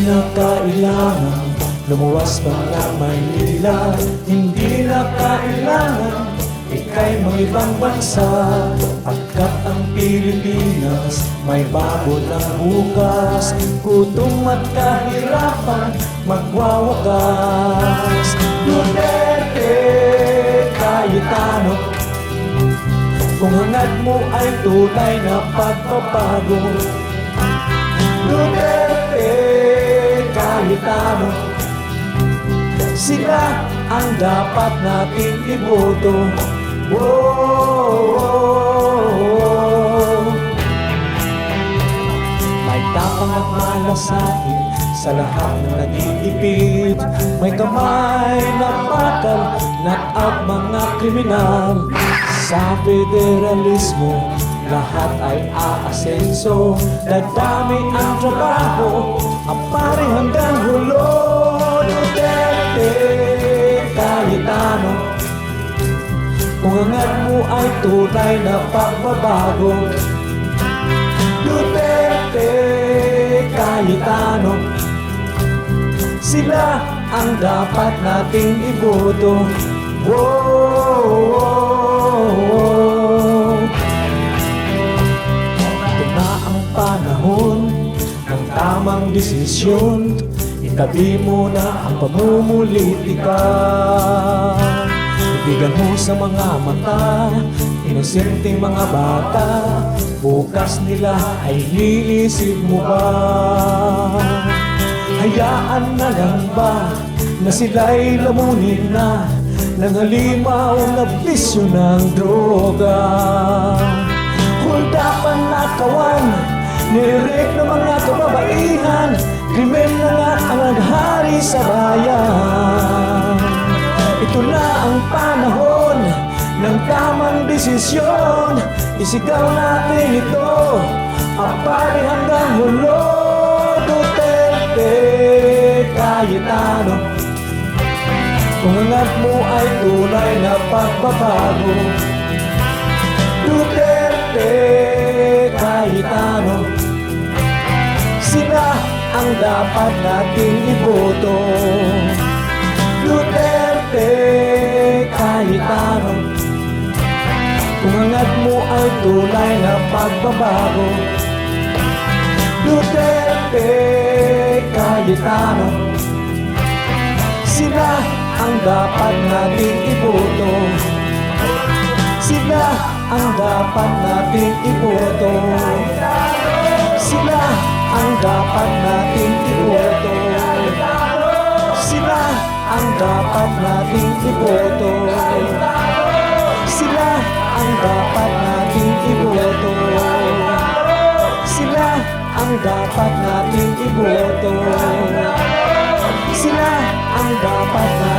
Hindi na kailangan lumuwas pa ng Maynila. Hindi na kailangan ika'y mga ibang bansa, pagkat ang Pilipinas may bago ng bukas. Gutom at kahirapan magwawakas. Duterte, Cayetano, kung hangad mo ay tunay na pagbabago. Duterte, Cayetano, sila ang dapat nating iboto. May tapang at malasakit sa lahat ng nag-iipit. May kamay na bakal, knock out mga kriminal. Sa federalismo, lahat ay aasenso. Dadami ang trabaho, ang pare hanggang hulo. Duterte, Cayetano, kung hangad mo ay tunay na pagbabago. Duterte, Cayetano, sila ang dapat nating iboto. Ito na ang panahon ng tamang desisyon. Itabi mo na ang pamumulitika. Ibigan mo sa mga mata, inosenteng mga bata. Bukas nila ay iisip mo ba? Hayaan na lang ba na sila'y lamunin na ng halimaw na bisyo ng droga? Huldapan na kawan, nirek ng mga kababaihan. Krimen na nga ang naghari sa bayan. Ito na ang panahon ng tamang desisyon. Isigaw natin ito, ang pari hanggang hulo. Duterte, Cayetano, kung hangad mo ay tunay na pagbabago. Duterte, Cayetano, sila ang dapat nating iboto. Duterte, Cayetano, kung hangad mo ay tunay na pagbabago. Duterte, Cayetano, sila ang dapat nating iboto. Sila ang dapat nating iboto. Sila ang dapat nating iboto. Sila ang dapat nating iboto. Sila ang dapat nating iboto. Sila ang dapat nating iboto. Sila ang dapat nating